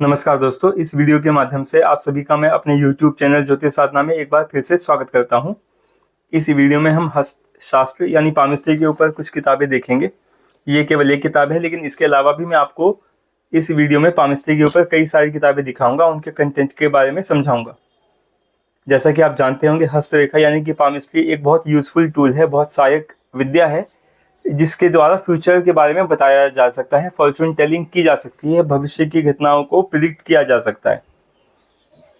नमस्कार दोस्तों, इस वीडियो के माध्यम से आप सभी का मैं अपने YouTube चैनल ज्योतिष साधना में एक बार फिर से स्वागत करता हूं। इस वीडियो में हम हस्तशास्त्र यानी पामिस्ट्री के ऊपर कुछ किताबें देखेंगे। ये केवल एक किताब है, लेकिन इसके अलावा भी मैं आपको इस वीडियो में पामिस्ट्री के ऊपर कई सारी किताबें दिखाऊंगा, उनके कंटेंट के बारे में समझाऊंगा। जैसा कि आप जानते होंगे, हस्तरेखा यानी कि पामिस्ट्री एक बहुत यूजफुल टूल है, बहुत सहायक विद्या है, जिसके द्वारा फ्यूचर के बारे में बताया जा सकता है, फॉर्चून टेलिंग की जा सकती है, भविष्य की घटनाओं को प्रिडिक्ट किया जा सकता है।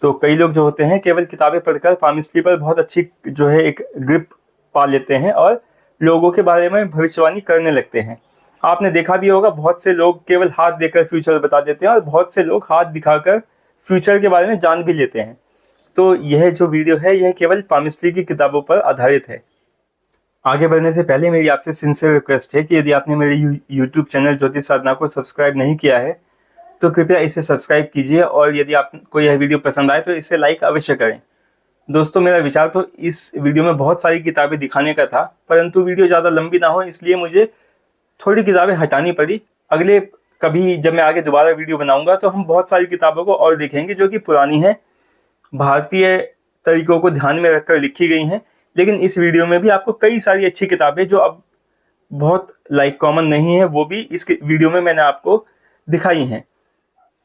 तो कई लोग जो होते हैं केवल किताबें पढ़कर पामिस्ट्री पर बहुत अच्छी जो है एक ग्रिप पा लेते हैं और लोगों के बारे में भविष्यवाणी करने लगते हैं। आपने देखा भी होगा, बहुत से लोग केवल हाथ देकर फ्यूचर बता देते हैं और बहुत से लोग हाथ दिखाकर फ्यूचर के बारे में जान भी लेते हैं। तो यह जो वीडियो है यह केवल पामिस्ट्री की किताबों पर आधारित है। आगे बढ़ने से पहले मेरी आपसे सिंसियर रिक्वेस्ट है कि यदि आपने मेरे YouTube चैनल ज्योतिष साधना को सब्सक्राइब नहीं किया है तो कृपया इसे सब्सक्राइब कीजिए, और यदि आपको यह वीडियो पसंद आए तो इसे लाइक अवश्य करें। दोस्तों, मेरा विचार तो इस वीडियो में बहुत सारी किताबें दिखाने का था, परंतु वीडियो ज़्यादा लंबी ना हो इसलिए मुझे थोड़ी किताबें हटानी पड़ी। अगले कभी जब मैं आगे दोबारा वीडियो बनाऊंगा तो हम बहुत सारी किताबों को और देखेंगे जो कि पुरानी है, भारतीय तरीकों को ध्यान में रखकर लिखी गई हैं। लेकिन इस वीडियो में भी आपको कई सारी अच्छी किताबें जो अब बहुत कॉमन नहीं है, वो भी इस वीडियो में मैंने आपको दिखाई हैं।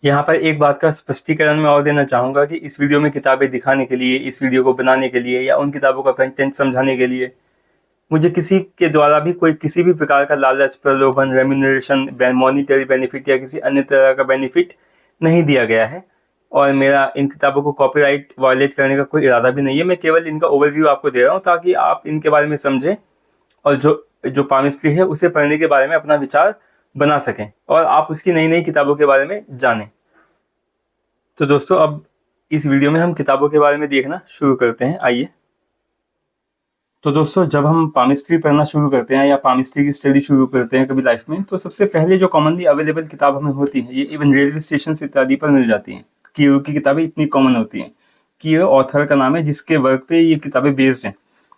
यहाँ पर एक बात का स्पष्टीकरण मैं और देना चाहूँगा कि इस वीडियो में किताबें दिखाने के लिए, इस वीडियो को बनाने के लिए या उन किताबों का कंटेंट समझाने के लिए मुझे किसी के द्वारा भी कोई किसी भी प्रकार का लालच, प्रलोभन, रेम्यूनरेशन, मॉनिटरी बेनिफिट या किसी अन्य तरह का बेनिफिट नहीं दिया गया है, और मेरा इन किताबों को कॉपीराइट वायलेट करने का कोई इरादा भी नहीं है। मैं केवल इनका ओवरव्यू आपको दे रहा हूँ ताकि आप इनके बारे में समझें और जो पामिस्ट्री है उसे पढ़ने के बारे में अपना विचार बना सकें और आप उसकी नई नई किताबों के बारे में जानें। तो दोस्तों, अब इस वीडियो में हम किताबों के बारे में देखना शुरू करते हैं। आइए। तो दोस्तों, जब हम पामिस्ट्री पढ़ना शुरू करते हैं या पामिस्ट्री की स्टडी शुरू करते हैं कभी लाइफ में, तो सबसे पहले जो कॉमनली अवेलेबल किताब हमें होती है, ये इवन रेलवे स्टेशन इत्यादि पर मिल जाती हैं। कीरो की किताबें इतनी कॉमन होती हैं। कीरो ऑथर का नाम है जिसके वर्क पे ये किताबें बेस्ड हैं।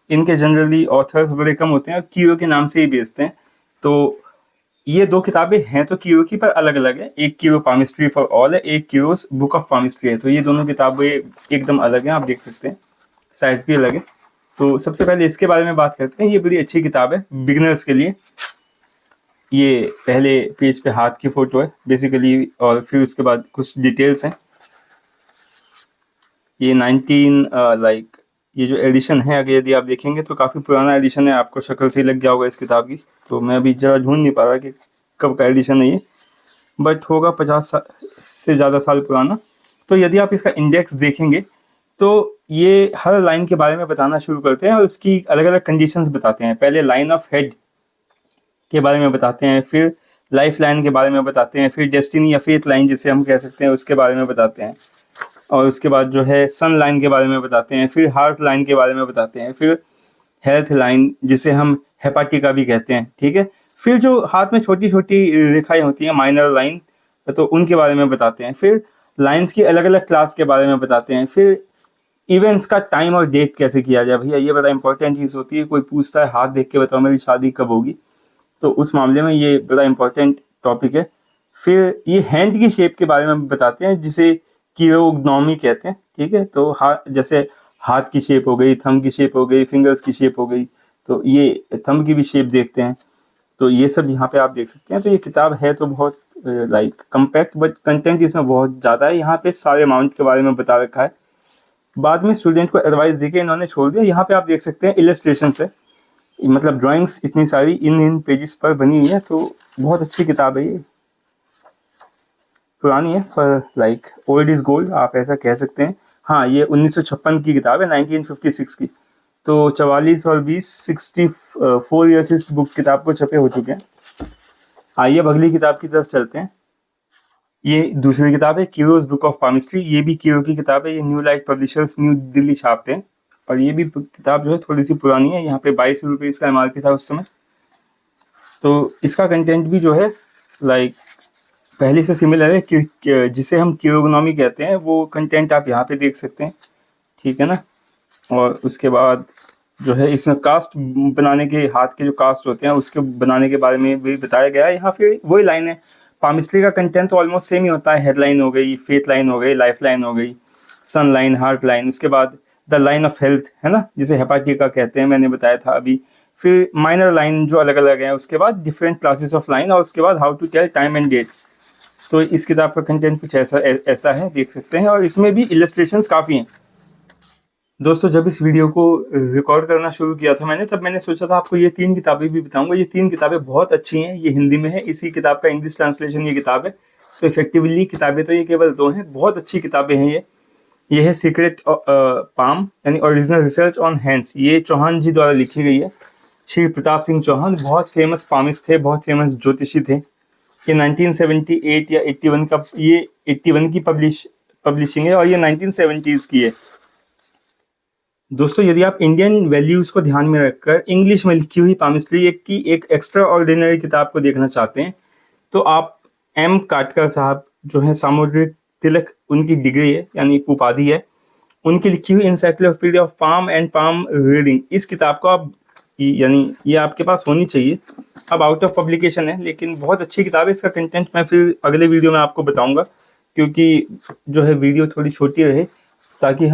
इनके जनरली ऑथर्स बड़े कम होते हैं और कीरो के नाम से ही बेस्ड हैं। तो ये दो किताबें हैं तो कीरो की पर अलग अलग है। एक कीरो पामिस्ट्री फॉर ऑल है, एक कीरोस बुक ऑफ पामिस्ट्री है। तो ये दोनों किताबें एकदम अलग हैं, आप देख सकते हैं, साइज भी अलग है। तो सबसे पहले इसके बारे में बात करते हैं। ये बड़ी अच्छी किताब है बिगिनर्स के लिए। ये पहले पेज पे हाथ की फोटो है बेसिकली, और फिर उसके बाद कुछ डिटेल्स हैं। ये 19 ये जो एडिशन है, अगर यदि आप देखेंगे तो काफ़ी पुराना एडिशन है, आपको शक्ल से ही लग जाओगा इस किताब की। तो मैं अभी ज़रा ढूंढ नहीं पा रहा कि कब का एडिशन है ये, बट होगा 50 से ज़्यादा साल पुराना। तो यदि आप इसका इंडेक्स देखेंगे तो ये हर लाइन के बारे में बताना शुरू करते हैं और उसकी अलग अलग कंडीशंस बताते हैं। पहले लाइन ऑफ हेड के बारे में बताते हैं, फिर लाइफ लाइन के बारे में बताते हैं, फिर डेस्टिनी या फेथ लाइन जिसे हम कह सकते हैं उसके बारे में बताते हैं, और उसके बाद जो है सन लाइन के बारे में बताते हैं, फिर हार्ट लाइन के बारे में बताते हैं, फिर हेल्थ लाइन जिसे हम हेपाटिका भी कहते हैं, ठीक है। फिर जो हाथ में छोटी छोटी रेखाएं होती हैं, माइनर लाइन, तो उनके बारे में बताते हैं। फिर लाइंस की अलग अलग क्लास के बारे में बताते हैं। फिर इवेंट्स का टाइम और डेट कैसे किया जाए, भैया ये बड़ा इंपॉर्टेंट चीज़ होती है। कोई पूछता है हाथ देख के बताओ मेरी शादी कब होगी, तो उस मामले में ये बड़ा इंपॉर्टेंट टॉपिक है। फिर ये हैंड की शेप के बारे में बताते हैं जिसे कीरोग्नोमी कहते हैं, ठीक है। तो जैसे हाथ की शेप हो गई, थंब की शेप हो गई, फिंगर्स की शेप हो गई, तो ये थंब की भी शेप देखते हैं। तो ये सब यहाँ पे आप देख सकते हैं। तो ये किताब है तो बहुत कम्पैक्ट, बट कंटेंट इसमें बहुत ज़्यादा है। यहाँ पे सारे अमाउंट के बारे में बता रखा है। बाद में स्टूडेंट को एडवाइस देके इन्होंने छोड़ दिया। यहाँ पे आप देख सकते हैं इलस्ट्रेशन है, मतलब ड्राइंग्स इतनी सारी इन पेजेस पर बनी हुई है। तो बहुत अच्छी किताब है ये, पुरानी है पर ओल्ड इज गोल्ड, आप ऐसा कह सकते हैं। हाँ, ये 1956 की किताब है, 1956 की। तो 44 और 20 64 ईयर्स इस बुक किताब को छपे हो चुके हैं। आइए अब अगली किताब की तरफ चलते हैं। ये दूसरी किताब है कीरोस बुक ऑफ पामिस्ट्री। ये भी कीरो की किताब है। ये new light publishers new Delhi छापते हैं, और ये भी किताब जो है थोड़ी सी पुरानी है। यहाँ पे 22 रुपये इसका MRP था उस समय। तो इसका कंटेंट भी जो है पहले से सिमिलर है कि जिसे हम कीरोग्नोमी कहते हैं, वो कंटेंट आप यहाँ पे देख सकते हैं, ठीक है ना। और उसके बाद जो है इसमें कास्ट बनाने के, हाथ के जो कास्ट होते हैं उसके बनाने के बारे में भी बताया गया है। यहाँ पे वही लाइन है, पामिस्ट्री का कंटेंट तो ऑलमोस्ट सेम ही होता है। हेडलाइन हो गई, फेथ लाइन हो गई, लाइफ लाइन हो गई, सन लाइन, हार्ट लाइन, उसके बाद द लाइन ऑफ हेल्थ है ना, जिसे हेपाटिका कहते हैं, मैंने बताया था अभी। फिर माइनर लाइन जो अलग अलग हैं, उसके बाद डिफरेंट क्लासेस ऑफ लाइन, और उसके बाद how to tell time and dates. तो इस किताब का कंटेंट कुछ ऐसा है, देख सकते हैं। और इसमें भी इलस्ट्रेशंस काफ़ी हैं। दोस्तों, जब इस वीडियो को रिकॉर्ड करना शुरू किया था मैंने, तब मैंने सोचा था आपको ये 3 किताबें भी बताऊंगा। ये 3 किताबें बहुत अच्छी हैं। ये हिंदी में है, इसी किताब का इंग्लिश ट्रांसलेशन ये किताब है। तो इफेक्टिवली किताबें तो ये केवल 2 हैं, बहुत अच्छी किताबें हैं ये है सीक्रेट पाम यानी ओरिजिनल रिसर्च ऑन हैंड्स। ये चौहान जी द्वारा लिखी गई है। श्री प्रताप सिंह चौहान बहुत फेमस पामिस्ट थे, बहुत फेमस ज्योतिषी थे। ये 1978 या 81 का, ये 81 की पब्लिशिंग है, और ये 1970s की है। दोस्तों, यदि आप इंडियन वैल्यूज़ को ध्यान में रखकर इंग्लिश में लिखी हुई पामिस्ट्री की एक एक्स्ट्रा ऑर्डिनरी किताब को देखना चाहते हैं, तो आप एम काटकर साहब जो है, सामुद्रिक तिलक उनकी डिग्री है यानी उपाधि है, उनकी लिखी हुई encyclopedia of palm and palm reading, इस किताब को आप यानी ये आपके पास होनी चाहिए। अब आउट ऑफ पब्लिकेशन है, लेकिन बहुत अच्छी किताब है। इसका कंटेंट मैं फिर अगले वीडियो में आपको बताऊंगा, क्योंकि जो है वीडियो थोड़ी छोटी रहे, ताकि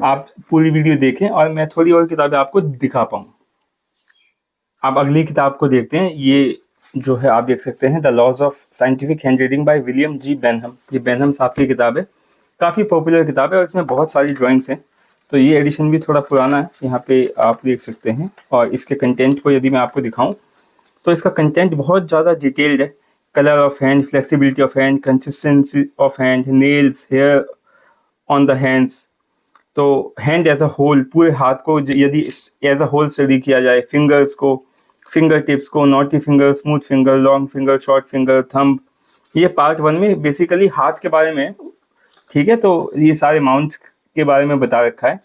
आप पूरी वीडियो देखें और मैं थोड़ी और किताबें आपको दिखा पाऊँ। आप अगली किताब को देखते हैं। ये जो है आप देख सकते हैं, the laws of scientific hand reading by William G Benham. ये बेनहम साहब की किताब है, काफ़ी पॉपुलर किताब है, और इसमें बहुत सारी ड्राइंग्स हैं। तो ये एडिशन भी थोड़ा पुराना है, यहाँ पे आप देख सकते हैं। और इसके कंटेंट को यदि मैं आपको दिखाऊं, तो इसका कंटेंट बहुत ज़्यादा डिटेल्ड है। Colour of hand, flexibility of hand, consistency of hand, nails, hair on the hands. तो हैंड एज अ होल, पूरे हाथ को यदि एज अ होल स्टडी किया जाए, फिंगर्स को, फिंगर टिप्स को, naughty finger, smooth finger, long finger, short finger, thumb, ये पार्ट 1 में बेसिकली हाथ के बारे में, ठीक है। तो ये सारे माउंट्स के बारे में बता रखा है।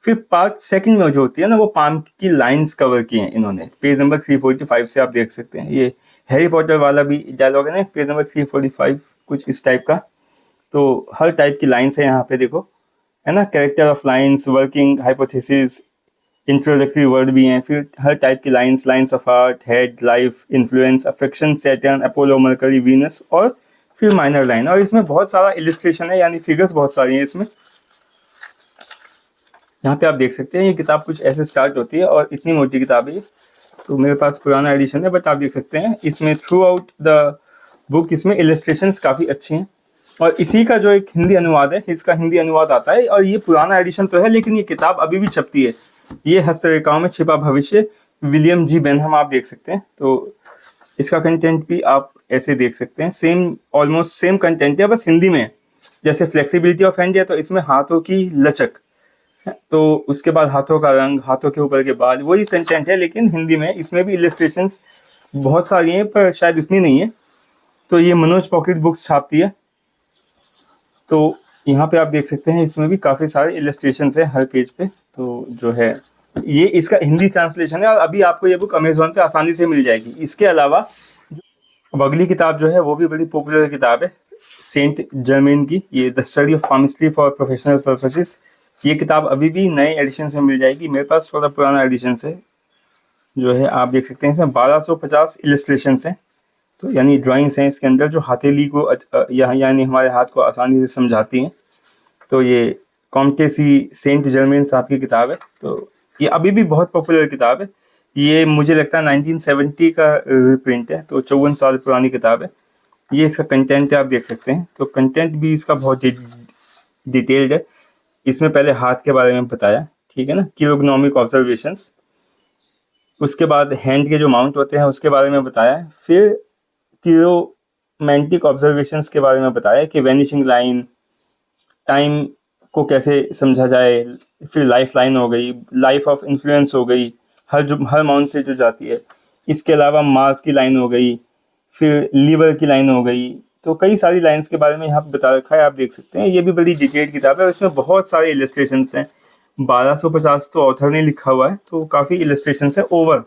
फिर पार्ट 2 में जो होती है ना, वो पाम की लाइंस कवर की हैं इन्होंने। पेज नंबर 345 से आप देख सकते हैं। ये हैरी पॉटर वाला भी डायलॉग है ना, पेज नंबर 345, कुछ इस टाइप का। तो हर टाइप की लाइंस है यहाँ पे, देखो है ना। Character of lines, working hypothesis, introductory word भी हैं। फिर हर टाइप की lines, lines of heart, head, life, influence, affection, Saturn, Apollo, mercury, Venus, और फिर माइनर लाइन। और इसमें बहुत सारा इलिस्ट्रेशन है, यानी फिगर्स बहुत सारी हैं इसमें। यहाँ पे आप देख सकते हैं, ये किताब कुछ ऐसे स्टार्ट होती है, और इतनी मोटी किताब है ये। तो मेरे पास पुराना एडिशन है, बट आप देख सकते हैं इसमें थ्रू आउट द बुक इसमें इलिस्ट्रेशंस काफ़ी अच्छी हैं। और इसी का जो एक हिंदी अनुवाद है, इसका हिंदी अनुवाद आता है। और ये पुराना एडिशन तो है, लेकिन ये किताब अभी भी छपती है। ये हस्तरेखाओं में छिपा भविष्य, विलियम जी बेनहम, आप देख सकते हैं। तो इसका कंटेंट भी आप ऐसे देख सकते हैं, सेम, ऑलमोस्ट सेम कंटेंट है, बस हिंदी में है। जैसे फ्लेक्सिबिलिटी ऑफ हैंड है, तो इसमें हाथों की लचक, तो उसके बाद हाथों का रंग, हाथों के ऊपर के बाल, वही कंटेंट है, लेकिन हिंदी में। इसमें भी इलिस्ट्रेशंस बहुत सारी हैं, पर शायद उतनी नहीं है। तो ये मनोज पॉकेट बुक्स छापती है। तो यहाँ पे आप देख सकते हैं, इसमें भी काफ़ी सारे इलिस्ट्रेशंस हैं हर पेज पे। तो जो है ये इसका हिंदी ट्रांसलेशन है, और अभी आपको ये बुक अमेजोन पे आसानी से मिल जाएगी। इसके अलावा अब अगली किताब जो है, वो भी बड़ी पॉपुलर किताब है, सेंट जर्मेन की, ये the study of palmistry for professional purposes. ये किताब अभी भी नए एडिशन में मिल जाएगी। मेरे पास थोड़ा पुराना एडिशन है, जो है आप देख सकते हैं। इसमें 1250 इलिस्ट्रेशंस हैं, तो यानी ड्राइंग्स हैं इसके अंदर, जो हथेली को यानी हमारे हाथ को आसानी से समझाती हैं। तो ये कॉम्टेसी सेंट जर्मेन साहब की किताब है। तो ये अभी भी बहुत पॉपुलर किताब है। ये मुझे लगता है 1970 का प्रिंट है, तो 54 साल पुरानी किताब है। ये इसका कंटेंट है, आप देख सकते हैं। तो कंटेंट भी इसका बहुत डिटेल्ड है। इसमें पहले हाथ के बारे में बताया, ठीक है ना, किलोग्नोमिक ऑब्जर्वेशंस। उसके बाद हैंड के जो माउंट होते हैं उसके बारे में बताया। फिर किलोमैंटिक ऑब्जर्वेशंस के बारे में बताया कि वैनिशिंग लाइन, टाइम को कैसे समझा जाए। फिर लाइफ लाइन हो गई, लाइफ ऑफ इन्फ्लुएंस हो गई, हर माउंट से जो जाती है। इसके अलावा मार्स की लाइन हो गई, फिर लीवर की लाइन हो गई। तो कई सारी लाइंस के बारे में यहाँ पे बता रखा है, आप देख सकते हैं। ये भी बड़ी डिटेल्ड किताब है, और इसमें बहुत सारे इलिस्ट्रेशंस हैं। 1250 तो ऑथर ने लिखा हुआ है, तो काफ़ी इलिस्ट्रेशंस है ओवर,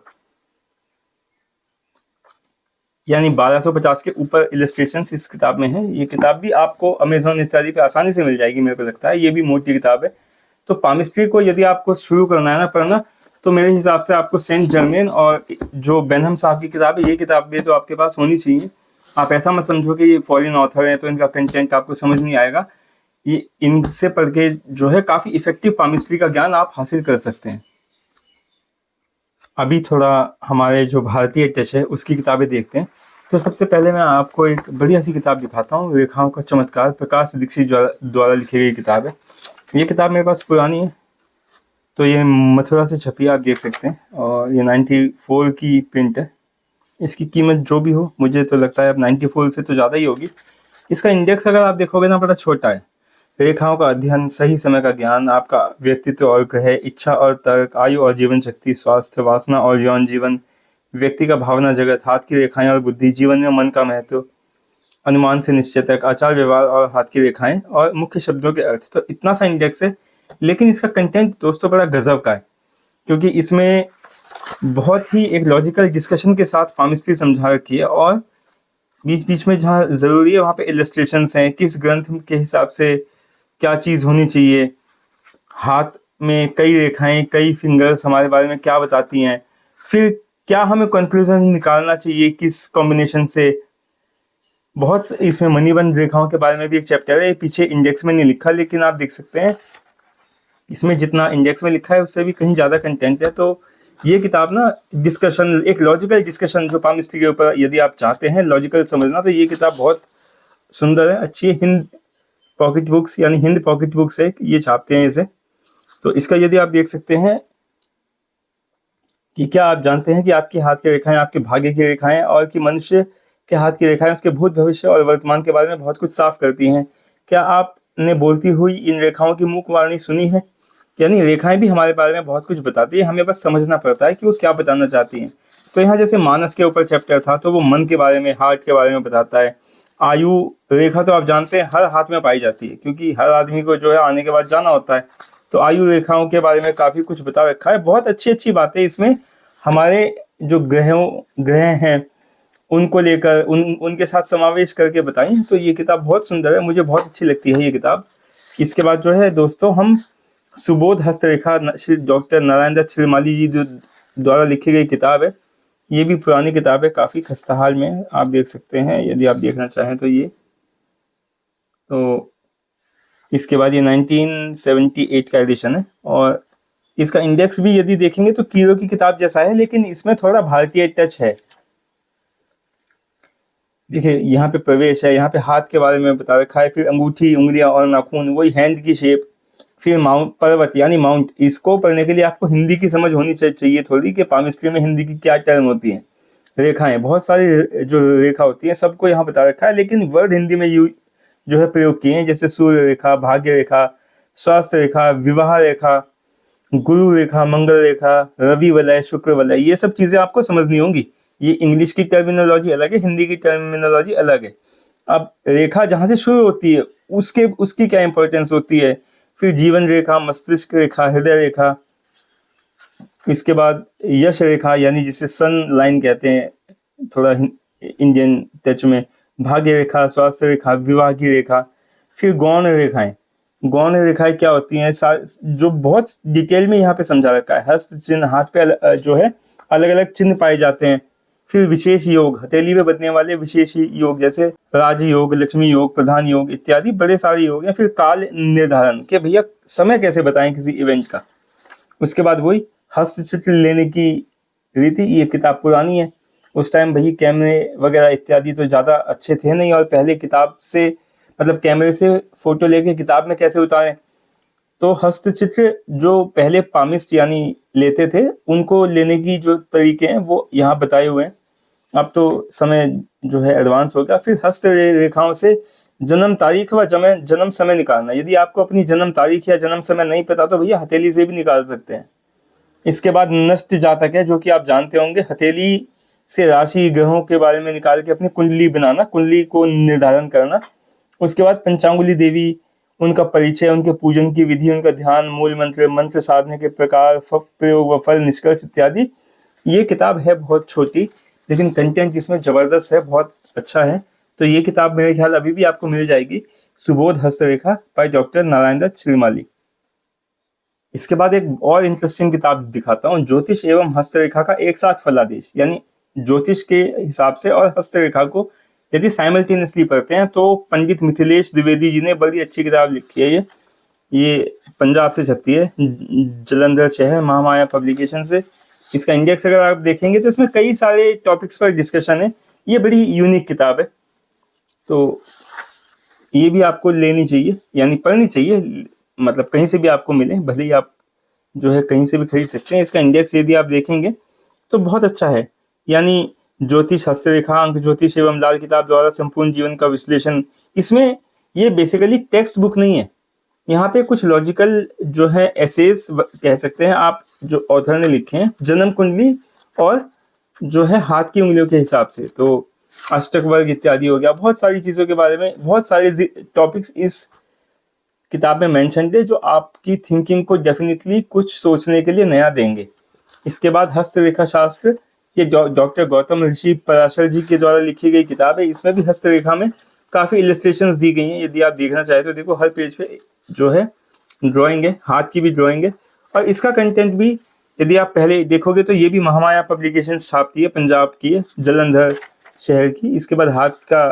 यानी 1250 के ऊपर इलिस्ट्रेशंस इस किताब में है। ये किताब भी आपको अमेजोन इत्यादि पे आसानी से मिल जाएगी, मेरे को लगता है। ये भी मोटी किताब है। तो पामिस्ट्री को यदि आपको शुरू करना है ना पढ़ना, तो मेरे हिसाब से आपको सेंट जर्मेन और जो बेनहम साहब की किताब है, ये किताब भी तो आपके पास होनी चाहिए। आप ऐसा मत समझो कि ये फॉरेन ऑथर है तो इनका कंटेंट आपको समझ नहीं आएगा। ये इनसे पढ़ के जो है काफ़ी इफेक्टिव पामिस्ट्री का ज्ञान आप हासिल कर सकते हैं। अभी थोड़ा हमारे जो भारतीय टच है उसकी किताबें देखते हैं। तो सबसे पहले मैं आपको एक बढ़िया सी किताब दिखाता हूँ, रेखाओं का चमत्कार, प्रकाश दीक्षित द्वारा लिखी गई किताब है। ये किताब मेरे पास पुरानी है, तो ये मथुरा से छपी है, आप देख सकते हैं, और ये 94 की प्रिंट है। इसकी कीमत जो भी हो, मुझे तो लगता है अब 94 से तो ज़्यादा ही होगी। इसका इंडेक्स अगर आप देखोगे ना, बड़ा छोटा है। रेखाओं का अध्ययन, सही समय का ज्ञान, आपका व्यक्तित्व और ग्रह, इच्छा और तर्क, आयु और जीवन शक्ति, स्वास्थ्य, वासना और यौन जीवन, व्यक्ति का भावना जगत, हाथ की रेखाएं और बुद्धि, जीवन में मन का महत्व, अनुमान से निश्चय तक, आचार व्यवहार और हाथ की रेखाएं, और मुख्य शब्दों के अर्थ। तो इतना सा इंडेक्स है, लेकिन इसका कंटेंट दोस्तों बड़ा गजब का है, क्योंकि इसमें बहुत ही एक लॉजिकल डिस्कशन के साथ पामिस्ट्री समझा रखी है, और बीच बीच में जहाँ ज़रूरी है वहाँ पे इलस्ट्रेशंस हैं, किस ग्रंथ के हिसाब से क्या चीज़ होनी चाहिए, हाथ में कई रेखाएं, कई फिंगर्स हमारे बारे में क्या बताती हैं, फिर क्या हमें कंक्लूजन निकालना चाहिए किस कॉम्बिनेशन से। बहुत इसमें मणिबंध रेखाओं के बारे में भी एक चैप्टर है, पीछे इंडेक्स में नहीं लिखा, लेकिन आप देख सकते हैं इसमें जितना इंडेक्स में लिखा है उससे भी कहीं ज़्यादा कंटेंट है। तो ये किताब ना डिस्कशन, एक लॉजिकल डिस्कशन जो पामिस्ट्री के ऊपर यदि आप चाहते हैं लॉजिकल समझना, तो ये किताब बहुत सुंदर है, अच्छी है। हिंद पॉकेट बुक्स यानी हिंद पॉकेट बुक्स है, ये छापते हैं इसे। तो इसका यदि आप देख सकते हैं कि क्या आप जानते हैं कि आपके हाथ की रेखाएं आपके भाग्य की रेखाएं, और कि मनुष्य के हाथ की रेखाएं उसके भूत, भविष्य और वर्तमान के बारे में बहुत कुछ साफ करती हैं। क्या आपने बोलती हुई इन रेखाओं की मुख वाणी सुनी है? यानी रेखाएं भी हमारे बारे में बहुत कुछ बताती है, हमें बस समझना पड़ता है कि वो क्या बताना चाहती हैं। तो यहाँ जैसे मानस के ऊपर चैप्टर था, तो वो मन के बारे में, हार्ट के बारे में बताता है। आयु रेखा तो आप जानते हैं हर हाथ में पाई जाती है, क्योंकि हर आदमी को जो है आने के बाद जाना होता है। तो आयु रेखाओं के बारे में काफ़ी कुछ बता रखा है। बहुत अच्छी अच्छी बातें इसमें हमारे जो ग्रह हैं उनको लेकर उनके साथ समावेश करके बताई। तो ये किताब बहुत सुंदर है, मुझे बहुत अच्छी लगती है ये किताब। इसके बाद जो है दोस्तों, हम सुबोध हस्तरेखा, श्री डॉक्टर नारायण दत्त श्रीमाली जी द्वारा लिखी गई किताब है। ये भी पुरानी किताब है, काफ़ी खस्ताहाल में है, आप देख सकते हैं यदि आप देखना चाहें तो। ये तो इसके बाद ये 1978 का एडिशन है, और इसका इंडेक्स भी यदि देखेंगे तो कीरो की किताब जैसा है, लेकिन इसमें थोड़ा भारतीय टच है। देखिए यहाँ पे प्रवेश है, यहाँ पे हाथ के बारे में बता रखा है, फिर अंगूठी, उंगलियां और नाखून, वही हैंड की शेप, फिर माउंट, पर्वत यानी माउंट। इसको पढ़ने के लिए आपको हिंदी की समझ होनी चाहिए थोड़ी, कि पामिस्ट्री में हिंदी की क्या टर्म होती है। रेखाएं, बहुत सारी जो रेखा होती है सबको यहाँ बता रखा है, लेकिन वर्ड हिंदी में जो है प्रयोग किए हैं, जैसे सूर्य रेखा, भाग्य रेखा, स्वास्थ्य रेखा, विवाह रेखा, गुरु रेखा, मंगल रेखा, रवि वलय, शुक्र वलय, ये सब चीज़ें आपको समझनी होंगी। ये इंग्लिश की टर्मिनोलॉजी अलग है, हिंदी की टर्मिनोलॉजी अलग है। अब रेखा जहाँ से शुरू होती है उसकी क्या इंपॉर्टेंस होती है, फिर जीवन रेखा, मस्तिष्क रेखा, हृदय रेखा, इसके बाद यश रेखा यानी जिसे सन लाइन कहते हैं थोड़ा इंडियन टच में, भाग्य रेखा, स्वास्थ्य रेखा, विवाह की रेखा, फिर गौण रेखाएं। गौण रेखाएं क्या होती हैं, जो बहुत डिटेल में यहाँ पे समझा रखा है। हस्त चिन्ह, हाथ पे जो है अलग अलग चिन्ह पाए जाते हैं। फिर विशेष योग, हथेली में बदलने वाले विशेष योग, जैसे राजयोग, लक्ष्मी योग, प्रधान योग इत्यादि बड़े सारे योग हैं। फिर काल निर्धारण, के भैया समय कैसे बताएं किसी इवेंट का। उसके बाद वही हस्तचित्र लेने की रीति, ये किताब पुरानी है, उस टाइम भाई कैमरे वगैरह इत्यादि तो ज़्यादा अच्छे थे नहीं, और पहले किताब से मतलब कैमरे से फोटो लेके किताब में कैसे उतारें। तो हस्तचित्र जो पहले पामिस्ट यानी लेते थे, उनको लेने की जो तरीके हैं वो यहाँ बताए हुए हैं। अब तो समय जो है एडवांस हो गया। फिर हस्त रेखाओं से जन्म तारीख व जन्म समय निकालना। यदि आपको अपनी जन्म तारीख या जन्म समय नहीं पता तो भैया हथेली से भी निकाल सकते हैं। इसके बाद नष्ट जातक है, जो कि आप जानते होंगे, हथेली से राशि ग्रहों के बारे में निकाल के अपनी कुंडली बनाना, कुंडली को निर्धारण करना। उसके बाद पंचांगुली देवी, उनका परिचय, उनके पूजन की विधि, उनका ध्यान, मूल मंत्र, मंत्र साधने के प्रकार, प्रयोग व फल, निष्कर्ष इत्यादि। ये किताब है बहुत छोटी, लेकिन कंटेंट इसमें ज़बरदस्त है, बहुत अच्छा है। तो ये किताब मेरे ख्याल अभी भी आपको मिल जाएगी, सुबोध हस्तरेखा बाय डॉक्टर नारायण दत्त श्रीमाली। इसके बाद एक और इंटरेस्टिंग किताब दिखाता हूँ, ज्योतिष एवं हस्तरेखा का एक साथ फलादेश, यानी ज्योतिष के हिसाब से और हस्तरेखा को यदि साइमल्टेनियसली पढ़ते हैं तो पंडित मिथिलेश द्विवेदी जी ने बड़ी अच्छी किताब लिखी है। ये पंजाब से छपती है, जलंधर शहर, महामाया पब्लिकेशन से। इसका इंडेक्स अगर आप देखेंगे तो इसमें कई सारे टॉपिक्स पर डिस्कशन है। ये बड़ी यूनिक किताब है, तो ये भी आपको लेनी चाहिए, यानी पढ़नी चाहिए। मतलब कहीं से भी आपको मिले, भले ही आप जो है कहीं से भी खरीद सकते हैं। इसका इंडेक्स यदि आप देखेंगे तो बहुत अच्छा है, यानी ज्योतिष, हस्तरेखा, अंक ज्योतिष एवं लाल किताब द्वारा संपूर्ण जीवन का विश्लेषण। इसमें ये बेसिकली टेक्स्ट बुक नहीं है, यहाँ पे कुछ लॉजिकल जो है एसेस कह सकते हैं आप, जो ऑथर ने लिखे हैं, जन्म कुंडली और जो है हाथ की उंगलियों के हिसाब से, तो अष्टक वर्ग इत्यादि हो गया। बहुत सारी चीज़ों के बारे में बहुत सारे टॉपिक्स इस किताब में मेंशन है, जो आपकी थिंकिंग को डेफिनेटली कुछ सोचने के लिए नया देंगे। इसके बाद हस्तरेखा शास्त्र, ये डॉक्टर गौतम ऋषि पराशर जी के द्वारा लिखी गई किताब है। इसमें भी हस्तरेखा में काफ़ी इलस्ट्रेशंस दी गई हैं। यदि आप देखना चाहें तो देखो, हर पेज पे जो है ड्राइंग है, हाथ की भी ड्राइंग है। और इसका कंटेंट भी यदि आप पहले देखोगे तो ये भी महामाया पब्लिकेशन छापती है, पंजाब की है, जलंधर शहर की। इसके बाद हाथ का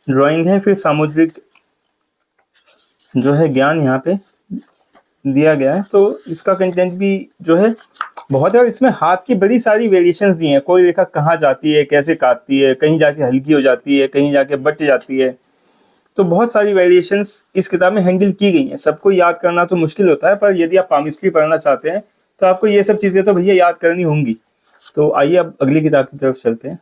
ड्राइंग है, फिर सामुद्रिक जो है ज्ञान यहाँ पे दिया गया है। तो इसका कंटेंट भी जो है बहुत है, और इसमें हाथ की बड़ी सारी वेरिएशंस दी हैं। कोई रेखा कहाँ जाती है, कैसे काटती है, कहीं जाके हल्की हो जाती है, कहीं जाके बट जाती है। तो बहुत सारी वेरिएशंस इस किताब में हैंडल की गई हैं। सबको याद करना तो मुश्किल होता है, पर यदि आप पामिस्ट्री पढ़ना चाहते हैं तो आपको ये सब चीज़ें तो भैया याद करनी होंगी। तो आइए अब अगली किताब की तरफ चलते हैं।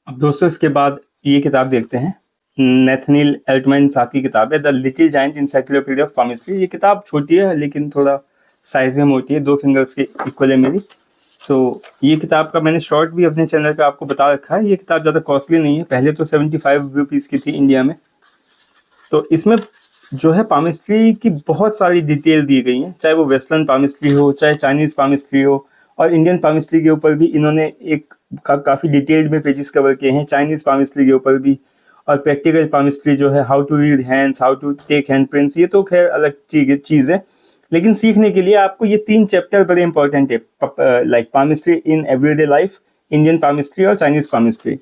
अब दोस्तों इसके बाद ये किताब देखते हैं, नेथनिल एल्टमैन साहब की किताब है, the little giant encyclopedia of palmistry. ये किताब छोटी है लेकिन थोड़ा साइज में मोटी है, 2 फिंगर्स के इक्वल है मेरी। तो ये किताब का मैंने शॉर्ट भी अपने चैनल पे आपको बता रखा है। ये किताब ज़्यादा कॉस्टली नहीं है, पहले तो 75 रुपीज़ की थी इंडिया में। तो इसमें जो है पामिस्ट्री की बहुत सारी डिटेल दी गई हैं, चाहे वो वेस्टर्न पामिस्ट्री हो, चाहे चाइनीज़ पामिस्ट्री हो, और इंडियन पामिस्ट्री के ऊपर भी इन्होंने एक काफ़ी डिटेल्ड में पेजेस कवर किए हैं, चाइनीज़ पामिस्ट्री के ऊपर भी। और प्रैक्टिकल पामिस्ट्री जो है, how to read hands, how to take hand prints, ये तो खैर अलग चीज़ है। लेकिन सीखने के लिए आपको ये 3 चैप्टर बड़े इंपॉर्टेंट है, like palmistry in everyday life, Indian palmistry और चाइनीज़ पामिस्ट्री।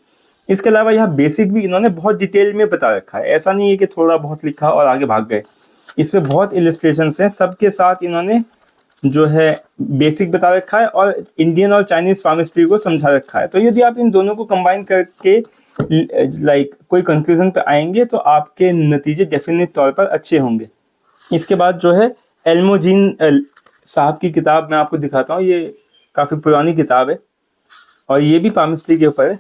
इसके अलावा यहाँ बेसिक भी इन्होंने बहुत डिटेल में बता रखा है। ऐसा नहीं है कि थोड़ा बहुत लिखा और आगे भाग गए। इसमें बहुत इलस्ट्रेशंस हैं, सबके साथ इन्होंने जो है बेसिक बता रखा है और इंडियन और चाइनीज़ पामिस्ट्री को समझा रखा है। तो यदि आप इन दोनों को कंबाइन करके लाइक कोई कंक्लूजन पे आएंगे तो आपके नतीजे डेफिनेट तौर पर अच्छे होंगे। इसके बाद जो है एल्मोजीन साहब की किताब मैं आपको दिखाता हूँ। ये काफ़ी पुरानी किताब है और ये भी पामिस्ट्री के ऊपर है।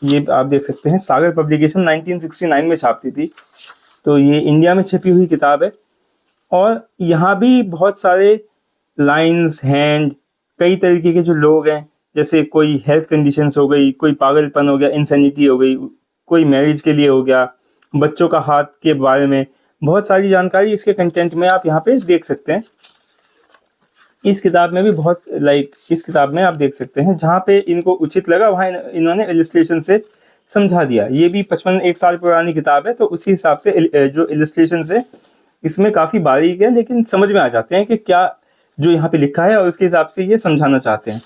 ये आप देख सकते हैं, सागर पब्लिकेशन 1969 में छापती थी। तो ये इंडिया में छपी हुई किताब है और यहाँ भी बहुत सारे लाइंस, हैंड, कई तरीके के जो लोग हैं, जैसे कोई हेल्थ कंडीशंस हो गई, कोई पागलपन हो गया, इंसैनिटी हो गई, कोई मैरिज के लिए हो गया, बच्चों का हाथ के बारे में, बहुत सारी जानकारी इसके कंटेंट में आप यहाँ पे देख सकते हैं। इस किताब में भी बहुत इस किताब में आप देख सकते हैं, जहाँ पे इनको उचित लगा वहाँ इन्होंने इलस्ट्रेशन से समझा दिया। ये भी 55 साल पुरानी किताब है, तो उसी हिसाब से जो इलस्ट्रेशन है इसमें काफ़ी बारीक है, लेकिन समझ में आ जाते हैं कि क्या जो यहाँ पे लिखा है और उसके हिसाब से ये समझाना चाहते हैं,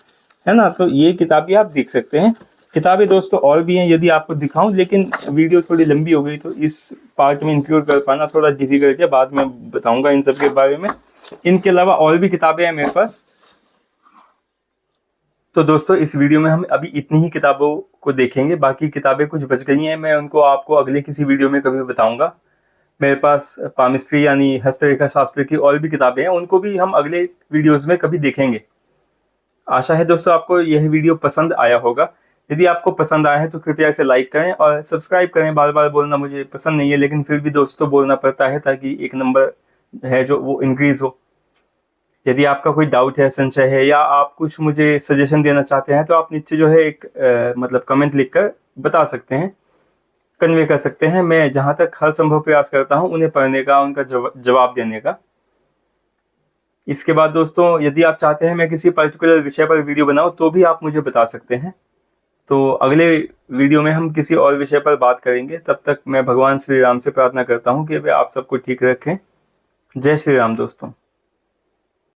है ना। तो ये किताब भी आप देख सकते हैं। किताबें दोस्तों और भी हैं, यदि आपको दिखाऊं, लेकिन वीडियो थोड़ी लंबी हो गई तो इस पार्ट में इंक्लूड कर पाना थोड़ा डिफिकल्ट है। बाद में बताऊंगा इन सब के बारे में। इनके अलावा और भी किताबें हैं मेरे पास। तो दोस्तों इस वीडियो में हम अभी इतनी ही किताबों को देखेंगे, बाकी किताबें कुछ बच गई हैं, मैं उनको आपको अगले किसी वीडियो में कभी बताऊंगा। मेरे पास पामिस्ट्री यानी हस्तरेखा शास्त्र की और भी किताबें हैं, उनको भी हम अगले वीडियोस में कभी देखेंगे। आशा है दोस्तों आपको यह वीडियो पसंद आया होगा। यदि आपको पसंद आया है तो कृपया इसे लाइक करें और सब्सक्राइब करें। बार बार बोलना मुझे पसंद नहीं है, लेकिन फिर भी दोस्तों बोलना पड़ता है ताकि एक नंबर है जो वो इंक्रीज हो। यदि आपका कोई डाउट है, संशय है, या आप कुछ मुझे सजेशन देना चाहते हैं तो आप नीचे जो है एक मतलब कमेंट लिखकर बता सकते हैं, कन्वे कर सकते हैं। मैं जहाँ तक हर संभव प्रयास करता हूँ उन्हें पढ़ने का, उनका जवाब देने का। इसके बाद दोस्तों यदि आप चाहते हैं मैं किसी पर्टिकुलर विषय पर वीडियो बनाऊं तो भी आप मुझे बता सकते हैं। तो अगले वीडियो में हम किसी और विषय पर बात करेंगे। तब तक मैं भगवान श्री राम से प्रार्थना करता हूँ कि वे आप सबको ठीक रखें। जय श्री राम दोस्तों।